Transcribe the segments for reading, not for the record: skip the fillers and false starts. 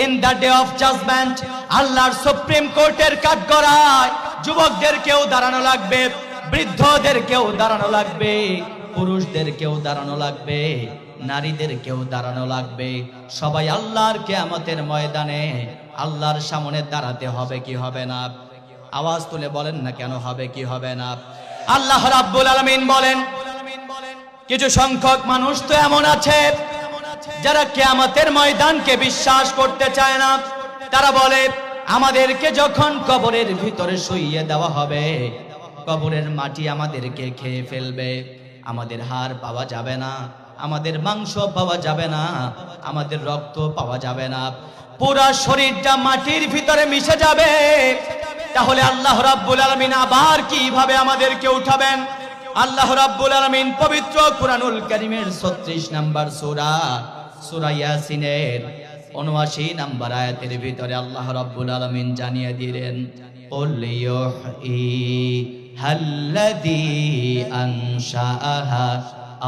In the day of judgement, আল্লাহর supreme কোর্টের কাঠগড়ায় যুবকদেরকেও দাঁড়ানো লাগবে, বৃদ্ধদেরকেও দাঁড়ানো লাগবে, পুরুষদেরকেও দাঁড়ানো লাগবে, নারীদেরকেও দাঁড়ানো লাগবে। সবাই আল্লাহর কিয়ামতের ময়দানে আল্লাহর সামনে দাঁড়াতে হবে কি হবে না? আওয়াজ তুলে বলেন না কেন হবে কি হবে না? আল্লাহ রাব্বুল আলামিন বলেন, কিছু সংখ্যক মানুষ তো এমন আছে যারা কিয়ামতের ময়দানকে বিশ্বাস করতে চায় না। তারা বলে, আমাদেরকে যখন কবরের ভিতরে শুইয়ে দেওয়া হবে, কবরের মাটি আমাদেরকে খেয়ে ফেলবে, আমাদের হাড় পাওয়া যাবে না, আমাদের মাংস পাওয়া যাবে না, আমাদের রক্ত পাওয়া যাবে না, পুরো শরীরটা মাটির ভিতরে মিশে যাবে। তাহলে আল্লাহ রাব্বুল আলামিন আবার কিভাবে আমাদেরকে উঠাবেন? আল্লাহ রাব্বুল আলামিন পবিত্র কুরআনুল কারীমের 36 নম্বর সূরা, সূরা ইয়াসিনের 79 নম্বর আয়াতের ভিতরে আল্লাহ রাব্বুল আলামিন জানিয়ে দিলেন, কুল ইউহ্যিহাল্লাযী আনশাআহা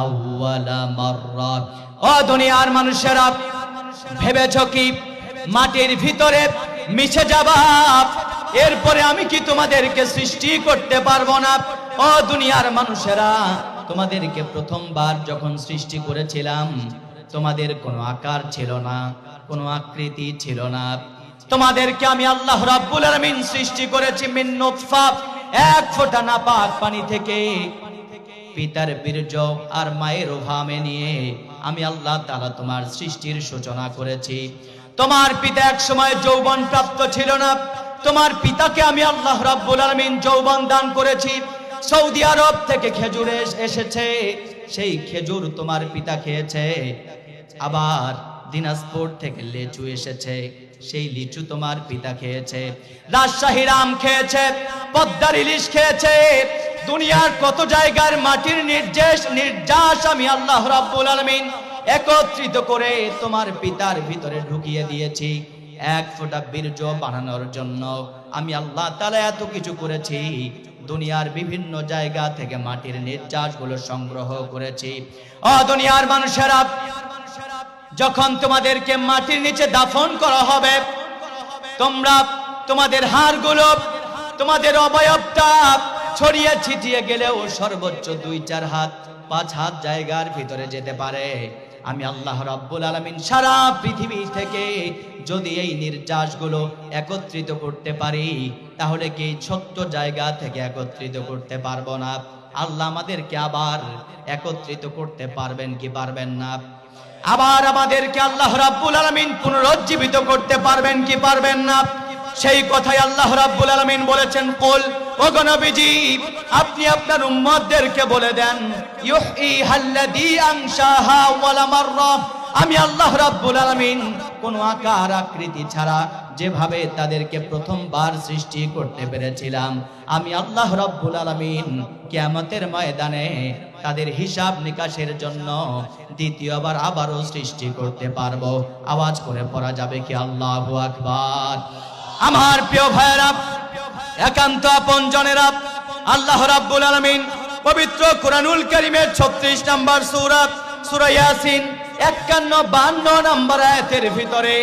আউওয়ালা মাররা। ও দুনিয়ার মানুষেরা, ভেবেছো কি মাটির ভিতরে মিশে যাবা, এরপরে আমি কি তোমাদেরকে সৃষ্টি করতে পারবো না? ও দুনিয়ার মানুষেরা, তোমাদেরকে প্রথমবার যখন সৃষ্টি করেছিলাম, তোমাদের কোনো আকার ছিল না, কোনো আকৃতি ছিল না। তোমাদেরকে আমি আল্লাহ রাব্বুল আলামিন সৃষ্টি করেছি মিন নুতফা, এক ফোঁটা নাপাক পানি থেকে, পিতার বীর্য আর মায়ের ওভামে নিয়ে আমি আল্লাহ তাআলা তোমার সৃষ্টির সূচনা করেছি। তোমার পিতা এক সময় যৌবন প্রাপ্ত ছিল না, তোমার পিতাকে আমি আল্লাহ রাব্বুল আলামিন যৌবন দান করেছি। সৌদি আরব থেকে খেজুর এসেছে, সেই খেজুর তোমার পিতা খেয়েছে। আবার দিনাজপুর থেকে লিচু এসেছে, সেই লিচু তোমার পিতা খেয়েছে। রাজশাহীর আম খেয়েছে, পদ্মার ইলিশ খেয়েছে। দুনিয়ার কত জায়গার মাটির নির্যাস আমি আল্লাহ রাব্বুল আলামিন একত্রিত করে তোমার পিতার ভিতরে ঢুকিয়ে দিয়েছি। এক ফোঁটা বীর্য বানানোর জন্য আমি আল্লাহ তাআলা এত কিছু করেছি। দুনিয়ার বিভিন্ন জায়গা থেকে মাটির নির্যাসগুলো সংগ্রহ করেছি। ও দুনিয়ার মানুষেরা, যখন তোমাদেরকে মাটির নিচে দাফন করা হবে, তোমরা তোমাদের হাড়গুলো, তোমাদের অবয়বটা ছড়িয়ে ছিটিয়ে গেলেও সর্বোচ্চ 2-4 হাত 5 হাত জায়গার ভিতরে যেতে পারে। আমি আল্লাহ রাব্বুল আলামিন সারা পৃথিবী থেকে যদি এই নির্যাসগুলো একত্রিত করতে পারি, তাহলে কি ছোট্ট জায়গা থেকে একত্রিত করতে পারবো না? আল্লাহ আমাদেরকে আবার একত্রিত করতে পারবেন কি পারবেন না? আবার আমাদেরকে আল্লাহ রাব্বুল আলামিন পুনরুজ্জীবিত করতে পারবেন কি পারবেন না? সেই কথাই আল্লাহ রাব্বুল আলামিন বলেছেন, কুল, ও নবীজি আপনি আপনার উম্মতদেরকে বলে দেন, ইউহ্যিহাল্লাযী আনশাহা আউওয়ালা মাররা, আমি আল্লাহ রাব্বুল আলামিন কোন আকার আকৃতি ছাড়া যেভাবে তাদেরকে প্রথমবার সৃষ্টি করতে পেরেছিলাম, আমি আল্লাহ রাব্বুল আলামিন কিয়ামতের ময়দানে তাদের হিসাব নিকাশের জন্য দ্বিতীয়বার আবারও সৃষ্টি করতে পারবো। আওয়াজ করে পড়া যাবে কি আল্লাহু আকবার? আমার প্রিয় ভাইরা, একান্ত আপনজনেরা, আল্লাহ রাব্বুল আলামিন পবিত্র কুরআনুল কারীমের 36 নম্বর সূরা, সূরা ইয়াসিন 51-52 নম্বর আয়াতের ভিতরে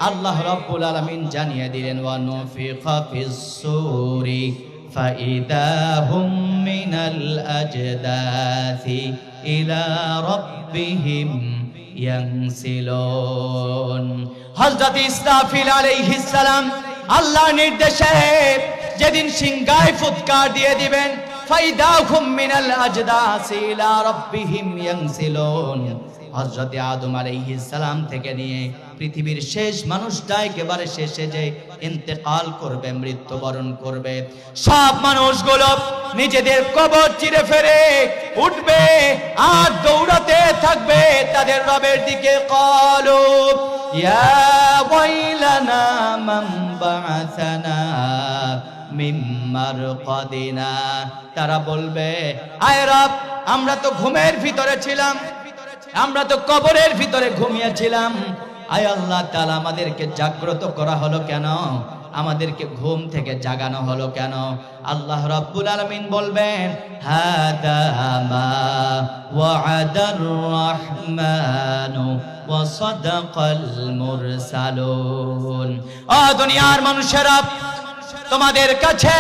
আল্লাহ রাব্বুল আলামিন জানিয়ে দিলেন, ওয়া নুফিখা ফিস সূরি ফাইদা হুম মিনাল আজদাসি ইলা রাব্বিহিম ইয়ানসিলুন। হযরত ইসরাফিল আলাইহিস সালাম আল্লাহর নির্দেশে যেদিন সিংহায় ফুৎকার দিয়ে দিবেন, ফাইদাহুম মিনাল আজদাসি ইলা রাব্বিহিম ইয়ানসিলুন, হযরত আদম আলাইহিস সালাম থেকে নিয়ে পৃথিবীর শেষ মানুষটা একেবারে শেষে যে ইন্তেকাল করবে, মৃত্যুবরণ করবে, সব মানুষগুলো নিজেদের কবর চিরে ফেরে উঠবে আর দৌড়াতে থাকবে তাদের রবের দিকে। ক্বালু ইয়া ওয়াইলানা মান বা'আসানা মিন মারকাদিনা, তারা বলবে, আয় রব, আমরা তো ঘুমের ভিতরে ছিলাম, আমরা তো কবরের ভিতরে ঘুমিয়েছিলাম, আয় আল্লাহ তাআলা আমাদেরকে জাগ্রত করা হলো কেন? আমাদেরকে ঘুম থেকে জাগানো হলো কেন? আল্লাহ রাব্বুল আলামিন বলবেন, হাদা মা ওয়া'দার রাহমানু ওয়া সাদাকাল মুরসালুন। ও দুনিয়ার মানুষেরা, তোমাদের কাছে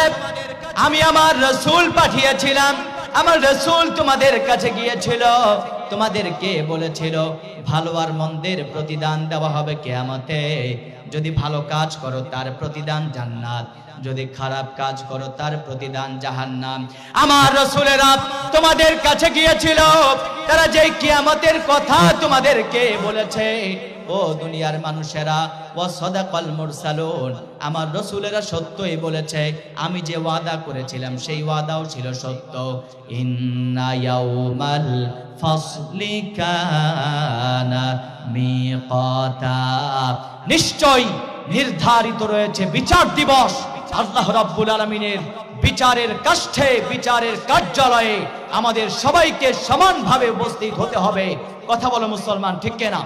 আমি আমার রাসূল পাঠিয়েছিলাম। আমার রাসূল তোমাদের কাছে গিয়েছিল, তোমাদেরকে বলেছিল ভালো আর মন্দের প্রতিদান দেওয়া হবে কিয়ামতে। যদি ভালো কাজ করো তার প্রতিদান জান্নাত, যদি খারাপ কাজ করো তার প্রতিদান জাহান্নাম। আমার রাসূলেরা তোমাদের কাছে গিয়েছিল, তারা যে কিয়ামতের কথা তোমাদেরকে বলেছে, ও দুনিয়ার মানুষেরা, ওয়া সাদাকাল মুরসালুন, আমার রাসূলেরা সত্যই বলেছে। আমি যে ওয়াদা করেছিলাম সেই ওয়াদাও ছিল সত্য। ইন্না ইয়াউমাল ফাসলি কানা মিকাতা, নিশ্চয় নির্ধারিত রয়েছে বিচার দিবস। আল্লাহ রাব্বুল আলামিনের বিচারের কাষ্ঠে, বিচারের কার্যালয়ে আমাদের সবাইকে সমানভাবে উপস্থিত হতে হবে। কথা বলো মুসলমান, ঠিক কিনা?